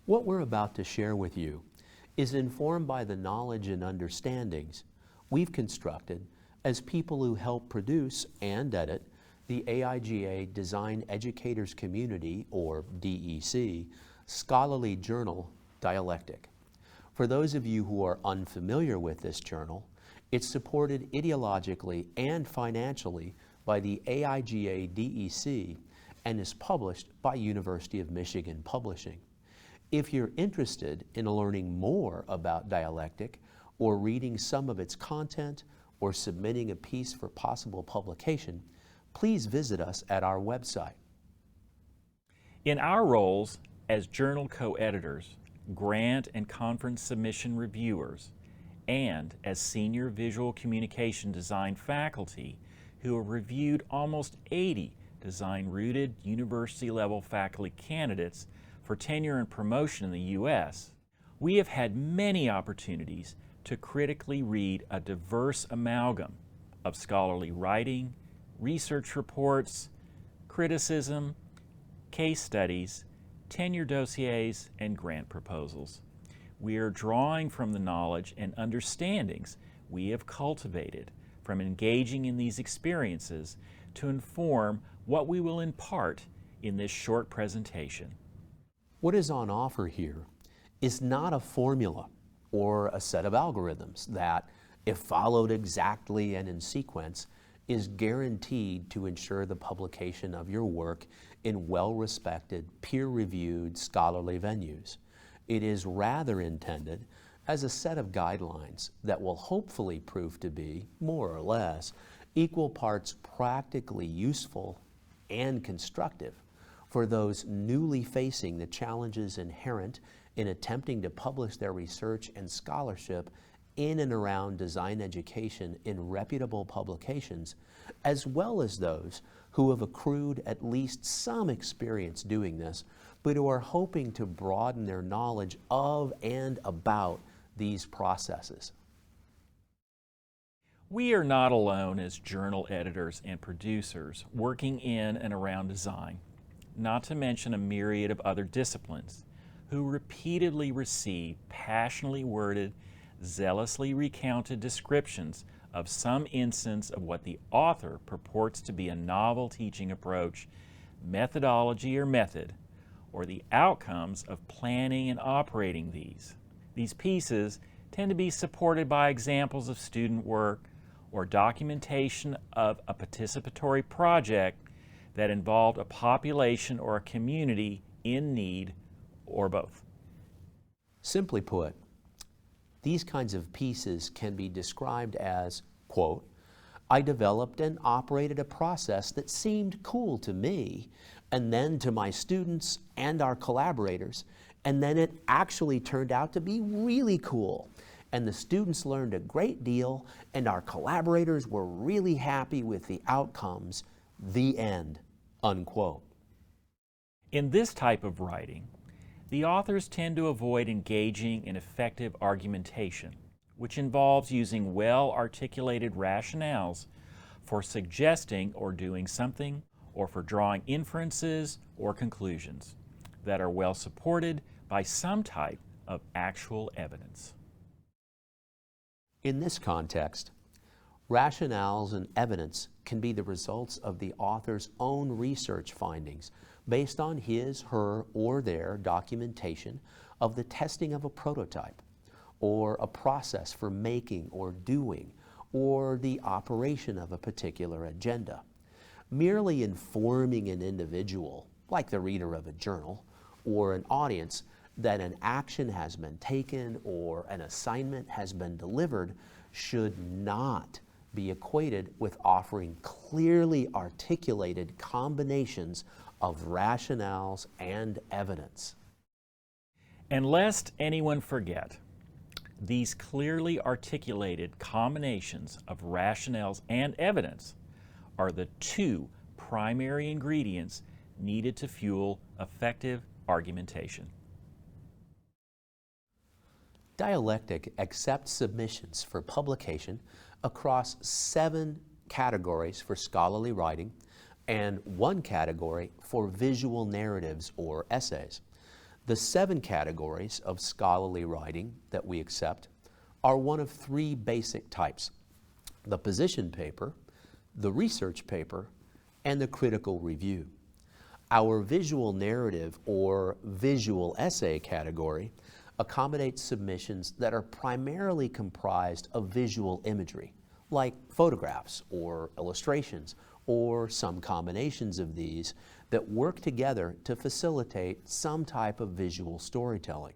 What we're about to share with you is informed by the knowledge and understandings we've constructed as people who help produce and edit the AIGA Design Educators Community, or DEC, scholarly journal, Dialectic. For those of you who are unfamiliar with this journal, it's supported ideologically and financially by the AIGA DEC and is published by University of Michigan Publishing. If you're interested in learning more about Dialectic or reading some of its content or submitting a piece for possible publication, please visit us at our website. In our roles as journal co-editors, grant and conference submission reviewers, and as senior visual communication design faculty who have reviewed almost 80 design-rooted university-level faculty candidates for tenure and promotion in the U.S., we have had many opportunities to critically read a diverse amalgam of scholarly writing, research reports, criticism, case studies, tenure dossiers, and grant proposals. We are drawing from the knowledge and understandings we have cultivated from engaging in these experiences to inform what we will impart in this short presentation. What is on offer here is not a formula or a set of algorithms that, if followed exactly and in sequence, is guaranteed to ensure the publication of your work in well-respected, peer-reviewed scholarly venues. It is rather intended as a set of guidelines that will hopefully prove to be, more or less, equal parts practically useful and constructive for those newly facing the challenges inherent in attempting to publish their research and scholarship in and around design education in reputable publications, as well as those who have accrued at least some experience doing this, but who are hoping to broaden their knowledge of and about these processes. We are not alone as journal editors and producers working in and around design, not to mention a myriad of other disciplines who repeatedly receive passionately worded, zealously recounted descriptions of some instance of what the author purports to be a novel teaching approach, methodology, or method, or the outcomes of planning and operating these. These pieces tend to be supported by examples of student work or documentation of a participatory project that involved a population or a community in need, or both. Simply put, these kinds of pieces can be described as, quote, I developed and operated a process that seemed cool to me, and then to my students and our collaborators, and then it actually turned out to be really cool. And the students learned a great deal, and our collaborators were really happy with the outcomes. The end, unquote. In this type of writing, the authors tend to avoid engaging in effective argumentation, which involves using well-articulated rationales for suggesting or doing something, or for drawing inferences or conclusions that are well supported by some type of actual evidence. In this context, rationales and evidence can be the results of the author's own research findings based on his, her, or their documentation of the testing of a prototype, or a process for making or doing, or the operation of a particular agenda. Merely informing an individual, like the reader of a journal, or an audience, that an action has been taken or an assignment has been delivered should not be equated with offering clearly articulated combinations of rationales and evidence. And lest anyone forget, these clearly articulated combinations of rationales and evidence are the two primary ingredients needed to fuel effective argumentation. Dialectic accepts submissions for publication across 7 categories for scholarly writing and 1 category for visual narratives or essays. The 7 categories of scholarly writing that we accept are one of 3 basic types: the position paper, the research paper, and the critical review. Our visual narrative or visual essay category accommodates submissions that are primarily comprised of visual imagery, like photographs or illustrations, or some combinations of these that work together to facilitate some type of visual storytelling.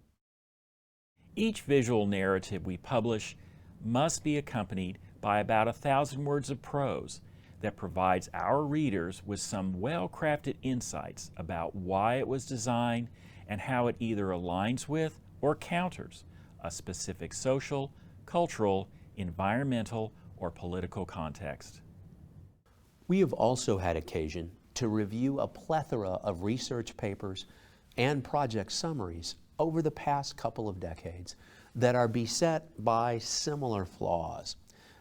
Each visual narrative we publish must be accompanied by about 1,000 words of prose that provides our readers with some well-crafted insights about why it was designed and how it either aligns with or counters a specific social, cultural, environmental, or political context. We have also had occasion to review a plethora of research papers and project summaries over the past couple of decades that are beset by similar flaws.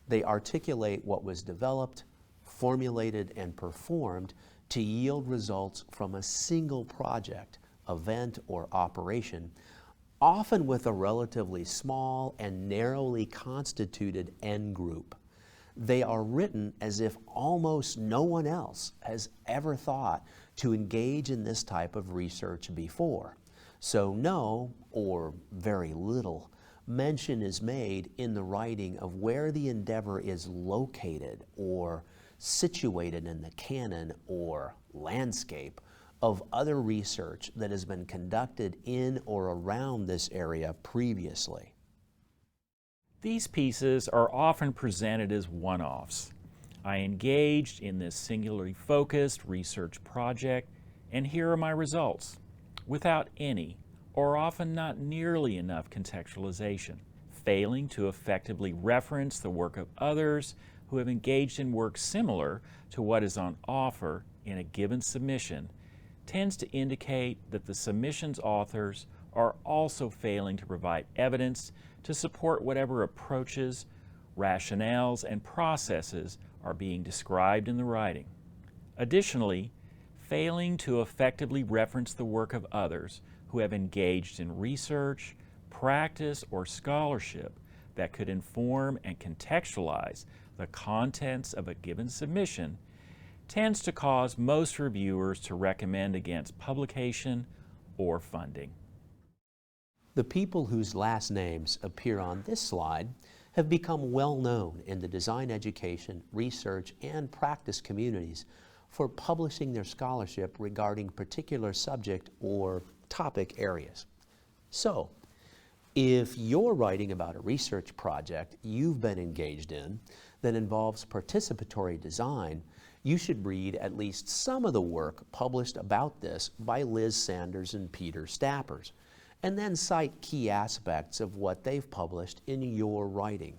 They articulate what was developed, formulated, and performed to yield results from a single project, event, or operation, often with a relatively small and narrowly constituted end group. They are written as if almost no one else has ever thought to engage in this type of research before. So no, or very little, mention is made in the writing of where the endeavor is located or situated in the canon or landscape of other research that has been conducted in or around this area previously. These pieces are often presented as one-offs. I engaged in this singularly focused research project, and here are my results, without any, or often not nearly enough contextualization, failing to effectively reference the work of others who have engaged in work similar to what is on offer in a given submission, tends to indicate that the submission's authors are also failing to provide evidence to support whatever approaches, rationales, and processes are being described in the writing. Additionally, failing to effectively reference the work of others who have engaged in research, practice, or scholarship that could inform and contextualize the contents of a given submission tends to cause most reviewers to recommend against publication or funding. The people whose last names appear on this slide have become well known in the design education, research, and practice communities for publishing their scholarship regarding particular subject or topic areas. So, if you're writing about a research project you've been engaged in that involves participatory design, you should read at least some of the work published about this by Liz Sanders and Peter Stappers, and then cite key aspects of what they've published in your writing.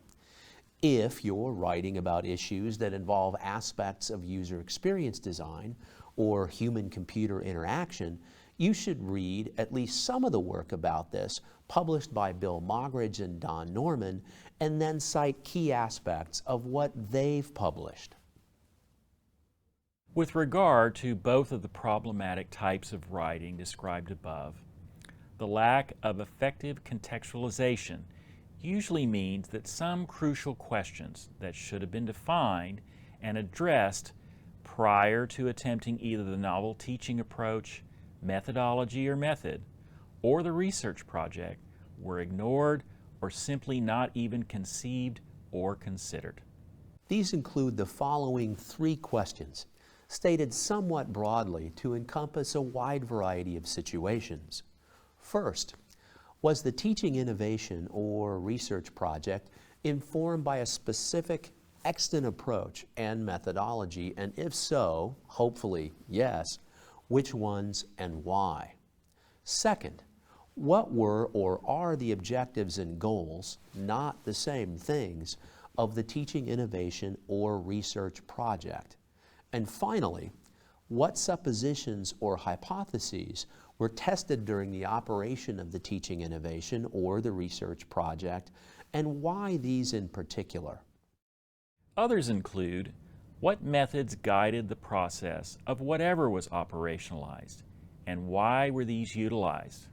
If you're writing about issues that involve aspects of user experience design or human-computer interaction, you should read at least some of the work about this published by Bill Moggridge and Don Norman, and then cite key aspects of what they've published. With regard to both of the problematic types of writing described above, the lack of effective contextualization usually means that some crucial questions that should have been defined and addressed prior to attempting either the novel teaching approach, methodology or method, or the research project were ignored or simply not even conceived or considered. These include the following 3 questions, stated somewhat broadly to encompass a wide variety of situations. First, was the teaching innovation or research project informed by a specific extant approach and methodology, and if so, hopefully yes, which ones and why? Second, what were or are the objectives and goals, not the same things, of the teaching innovation or research project? And finally, what suppositions or hypotheses were tested during the operation of the teaching innovation or the research project, and why these in particular? Others include what methods guided the process of whatever was operationalized, and why were these utilized?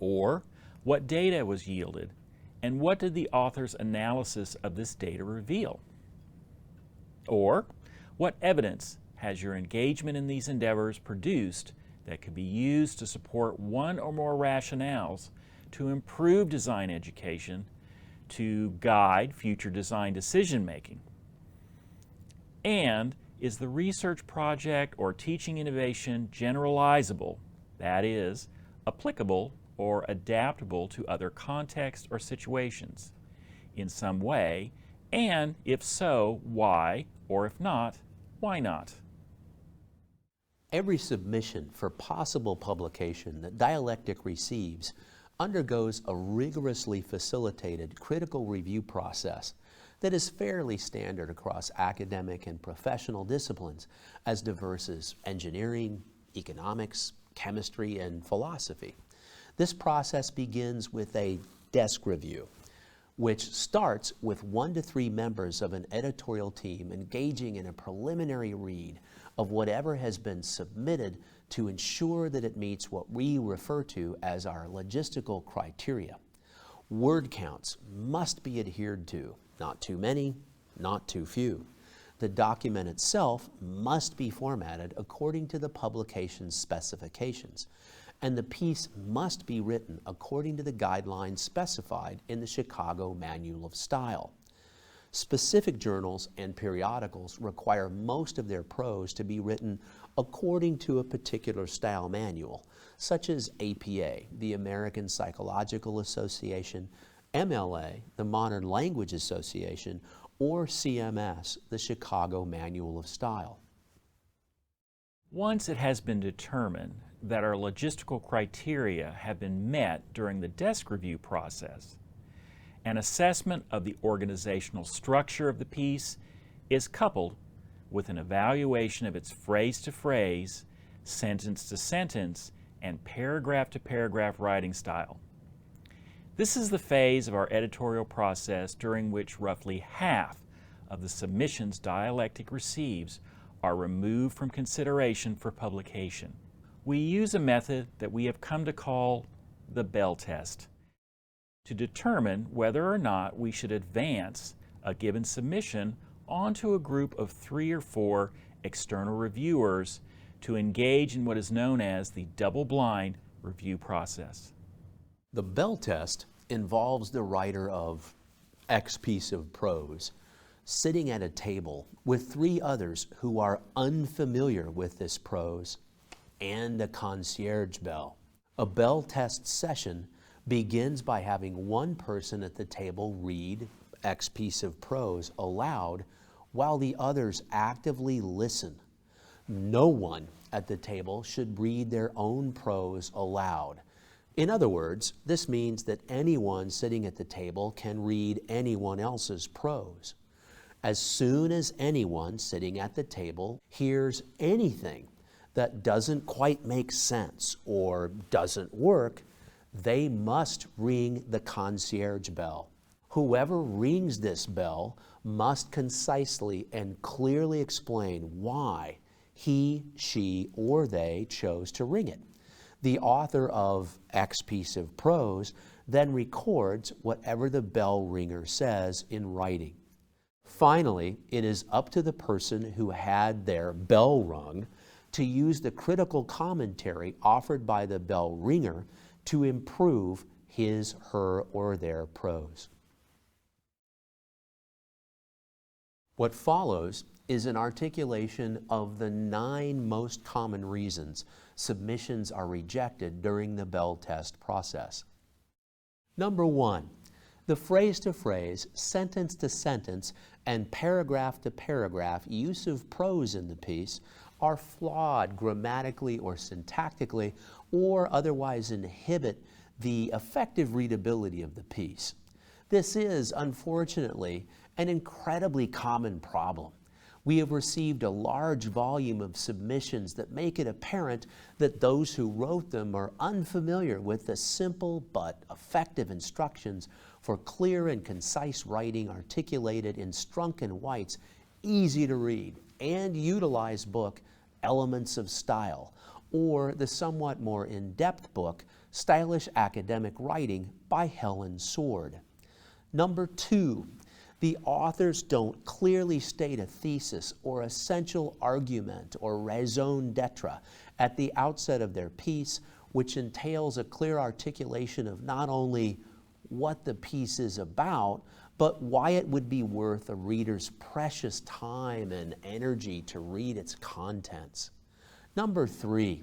Or, what data was yielded, and what did the author's analysis of this data reveal? Or, what evidence has your engagement in these endeavors produced that could be used to support one or more rationales to improve design education, to guide future design decision making? And is the research project or teaching innovation generalizable, that is, applicable or adaptable to other contexts or situations in some way, and if so, why, or if not, why not? Every submission for possible publication that Dialectic receives undergoes a rigorously facilitated critical review process that is fairly standard across academic and professional disciplines as diverse as engineering, economics, chemistry, and philosophy. This process begins with a desk review, which starts with 1 to 3 members of an editorial team engaging in a preliminary read of whatever has been submitted to ensure that it meets what we refer to as our logistical criteria. Word counts must be adhered to, not too many, not too few. The document itself must be formatted according to the publication's specifications, and the piece must be written according to the guidelines specified in the Chicago Manual of Style. Specific journals and periodicals require most of their prose to be written according to a particular style manual, such as APA, the American Psychological Association, MLA, the Modern Language Association, or CMS, the Chicago Manual of Style. Once it has been determined that our logistical criteria have been met during the desk review process, an assessment of the organizational structure of the piece is coupled with an evaluation of its phrase-to-phrase, sentence-to-sentence, and paragraph-to-paragraph writing style. This is the phase of our editorial process during which roughly half of the submissions Dialectic receives are removed from consideration for publication. We use a method that we have come to call the Bell test to determine whether or not we should advance a given submission onto a group of 3 or 4 external reviewers to engage in what is known as the double-blind review process. The Bell test involves the writer of X piece of prose sitting at a table with 3 others who are unfamiliar with this prose and a concierge bell. A Bell test session begins by having one person at the table read X piece of prose aloud while the others actively listen. No one at the table should read their own prose aloud. In other words, this means that anyone sitting at the table can read anyone else's prose. As soon as anyone sitting at the table hears anything that doesn't quite make sense or doesn't work, they must ring the concierge bell. Whoever rings this bell must concisely and clearly explain why he, she, or they chose to ring it. The author of X piece of prose then records whatever the bell ringer says in writing. Finally, it is up to the person who had their bell rung to use the critical commentary offered by the bell ringer to improve his, her, or their prose. What follows is an articulation of the 9 most common reasons submissions are rejected during the Bell test process. Number 1, the phrase-to-phrase, sentence-to-sentence, and paragraph-to-paragraph use of prose in the piece are flawed grammatically or syntactically, or otherwise inhibit the effective readability of the piece. This is, unfortunately, an incredibly common problem. We have received a large volume of submissions that make it apparent that those who wrote them are unfamiliar with the simple but effective instructions for clear and concise writing articulated in Strunk and White's easy-to-read and utilize book, Elements of Style, or the somewhat more in-depth book, Stylish Academic Writing by Helen Sword. Number 2, the authors don't clearly state a thesis or essential argument or raison d'etre at the outset of their piece, which entails a clear articulation of not only what the piece is about, but why it would be worth a reader's precious time and energy to read its contents. Number 3,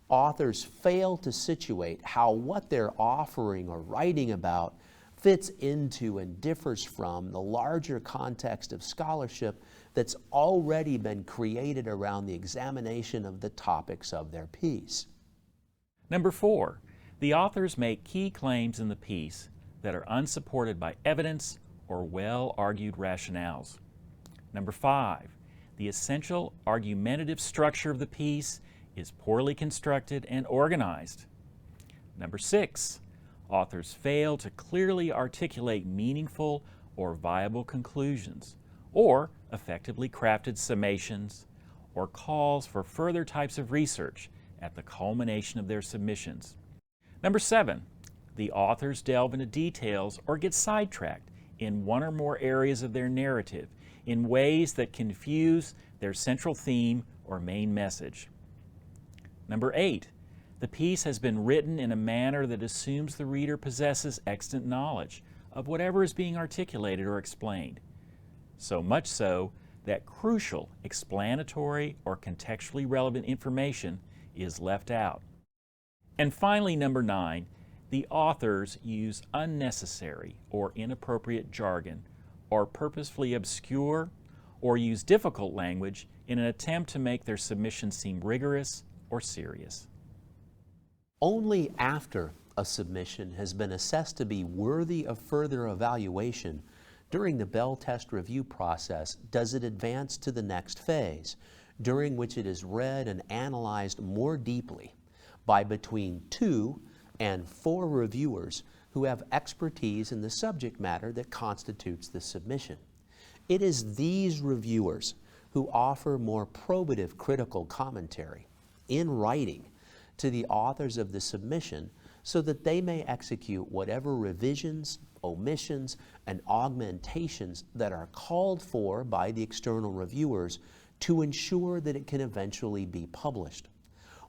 authors fail to situate how what they're offering or writing about fits into and differs from the larger context of scholarship that's already been created around the examination of the topics of their piece. Number 4, the authors make key claims in the piece that are unsupported by evidence or well-argued rationales. Number 5, the essential argumentative structure of the piece is poorly constructed and organized. Number 6, authors fail to clearly articulate meaningful or viable conclusions, or effectively crafted summations, or calls for further types of research at the culmination of their submissions. Number 7, the authors delve into details or get sidetracked in one or more areas of their narrative in ways that confuse their central theme or main message. Number 8, the piece has been written in a manner that assumes the reader possesses extant knowledge of whatever is being articulated or explained, so much so that crucial explanatory or contextually relevant information is left out. And finally, number 9, the authors use unnecessary or inappropriate jargon or purposefully obscure or use difficult language in an attempt to make their submission seem rigorous or serious. Only after a submission has been assessed to be worthy of further evaluation during the Bell Test review process does it advance to the next phase, during which it is read and analyzed more deeply by between 2 and 4 reviewers who have expertise in the subject matter that constitutes the submission. It is these reviewers who offer more probative critical commentary in writing to the authors of the submission so that they may execute whatever revisions, omissions, and augmentations that are called for by the external reviewers to ensure that it can eventually be published.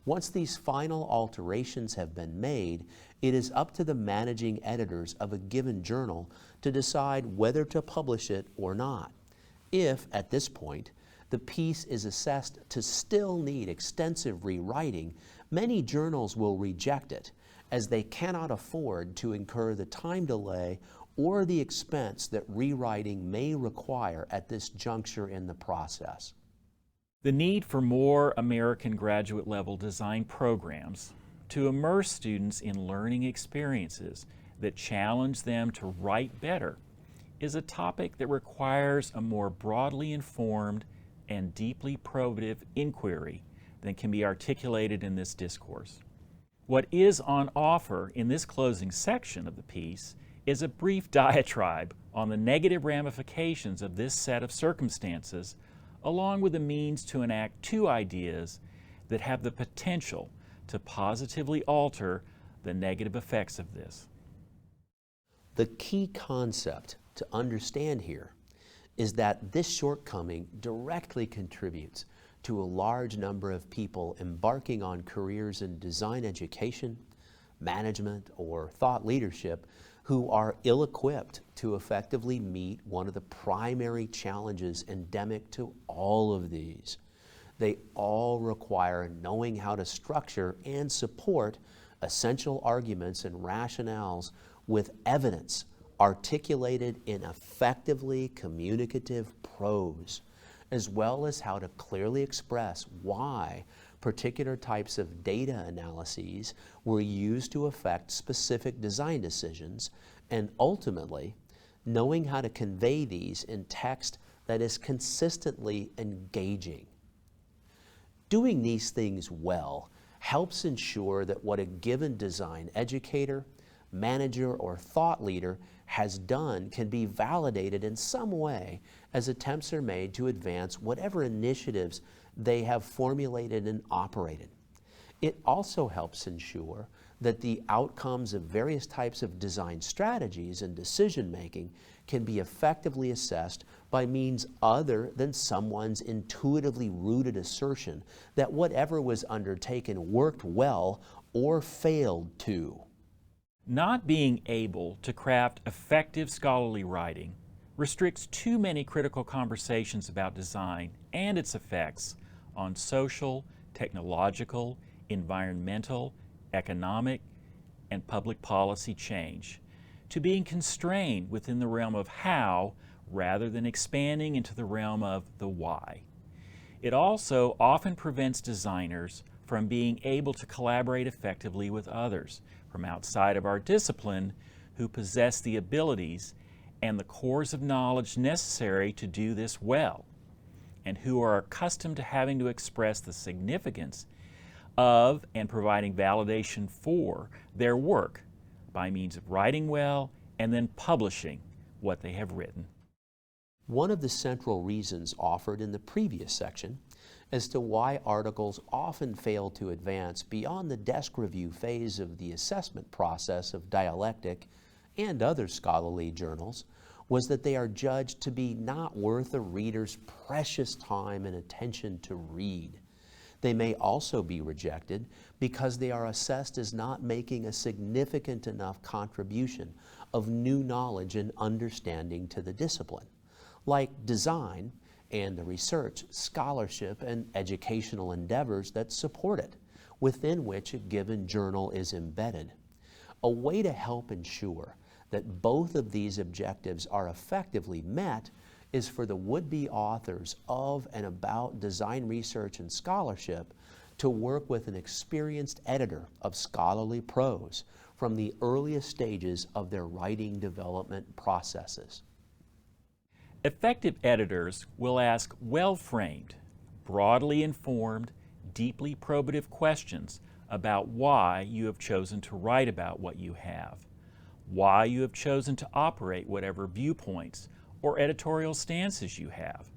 Once these final alterations have been made, it is up to the managing editors of a given journal to decide whether to publish it or not. If, at this point, the piece is assessed to still need extensive rewriting, many journals will reject it, as they cannot afford to incur the time delay or the expense that rewriting may require at this juncture in the process. The need for more American graduate-level design programs to immerse students in learning experiences that challenge them to write better is a topic that requires a more broadly informed and deeply probative inquiry than can be articulated in this discourse. What is on offer in this closing section of the piece is a brief diatribe on the negative ramifications of this set of circumstances, along with the means to enact 2 ideas that have the potential to positively alter the negative effects of this. The key concept to understand here is that this shortcoming directly contributes to a large number of people embarking on careers in design education, management, or thought leadership who are ill-equipped to effectively meet one of the primary challenges endemic to all of these. They all require knowing how to structure and support essential arguments and rationales with evidence articulated in effectively communicative prose, as well as how to clearly express why particular types of data analyses were used to affect specific design decisions, and ultimately, knowing how to convey these in text that is consistently engaging. Doing these things well helps ensure that what a given design educator, manager, or thought leader has done can be validated in some way as attempts are made to advance whatever initiatives they have formulated and operated. It also helps ensure that the outcomes of various types of design strategies and decision making can be effectively assessed by means other than someone's intuitively rooted assertion that whatever was undertaken worked well or failed to. Not being able to craft effective scholarly writing restricts too many critical conversations about design and its effects on social, technological, environmental, economic, and public policy change to being constrained within the realm of how rather than expanding into the realm of the why. It also often prevents designers from being able to collaborate effectively with others from outside of our discipline who possess the abilities and the cores of knowledge necessary to do this well, and who are accustomed to having to express the significance of and providing validation for their work by means of writing well and then publishing what they have written. One of the central reasons offered in the previous section as to why articles often fail to advance beyond the desk review phase of the assessment process of dialectic and other scholarly journals was that they are judged to be not worth a reader's precious time and attention to read. They may also be rejected because they are assessed as not making a significant enough contribution of new knowledge and understanding to the discipline, like design and the research, scholarship, and educational endeavors that support it, within which a given journal is embedded. A way to help ensure that both of these objectives are effectively met is for the would-be authors of and about design research and scholarship to work with an experienced editor of scholarly prose from the earliest stages of their writing development processes. Effective editors will ask well-framed, broadly informed, deeply probative questions about why you have chosen to write about what you have, why you have chosen to operate whatever viewpoints or editorial stances you have,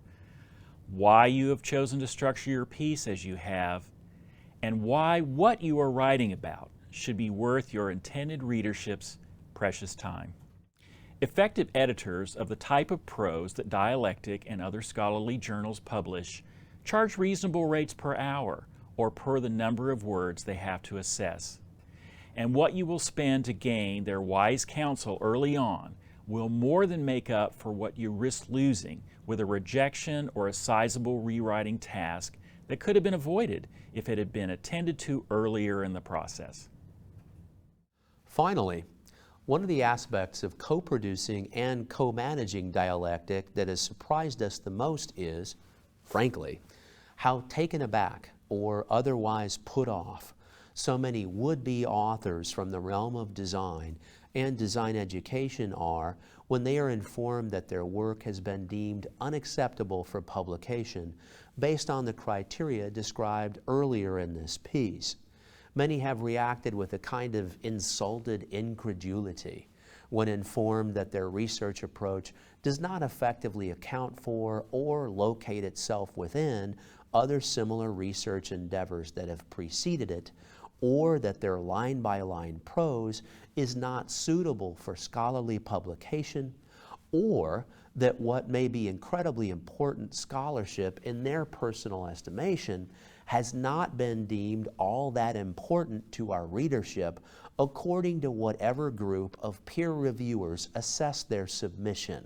why you have chosen to structure your piece as you have, and why what you are writing about should be worth your intended readership's precious time. Effective editors of the type of prose that dialectic and other scholarly journals publish charge reasonable rates per hour or per the number of words they have to assess. And what you will spend to gain their wise counsel early on will more than make up for what you risk losing with a rejection or a sizable rewriting task that could have been avoided if it had been attended to earlier in the process. Finally, one of the aspects of co-producing and co-managing dialectic that has surprised us the most is, frankly, how taken aback or otherwise put off so many would-be authors from the realm of design and design education are when they are informed that their work has been deemed unacceptable for publication based on the criteria described earlier in this piece. Many have reacted with a kind of insulted incredulity when informed that their research approach does not effectively account for or locate itself within other similar research endeavors that have preceded it, or that their line-by-line prose is not suitable for scholarly publication, or that what may be incredibly important scholarship in their personal estimation has not been deemed all that important to our readership according to whatever group of peer reviewers assess their submission.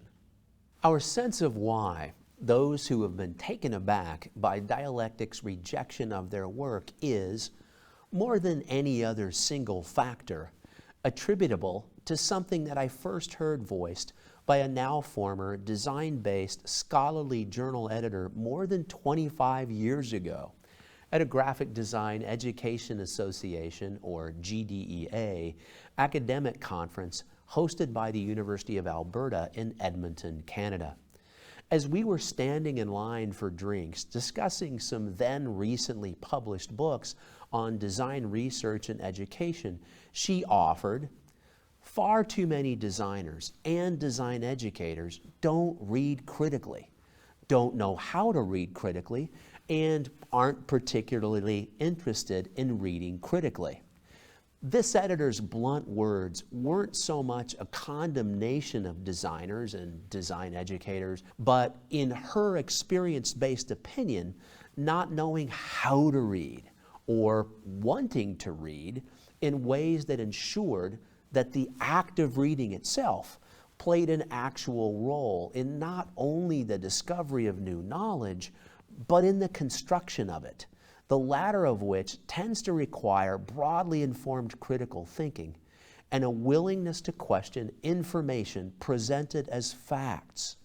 Our sense of why those who have been taken aback by dialectic's rejection of their work is, more than any other single factor, attributable to something that I first heard voiced by a now former design-based scholarly journal editor more than 25 years ago at a Graphic Design Education Association, or GDEA, academic conference hosted by the University of Alberta in Edmonton, Canada. As we were standing in line for drinks discussing some then recently published books on design research and education, she offered, "Far too many designers and design educators don't read critically, don't know how to read critically, and aren't particularly interested in reading critically. This editor's blunt words weren't so much a condemnation of designers and design educators, but in her experience-based opinion, not knowing how to read or wanting to read in ways that ensured that the act of reading itself played an actual role in not only the discovery of new knowledge, but in the construction of it, the latter of which tends to require broadly informed critical thinking and a willingness to question information presented as facts.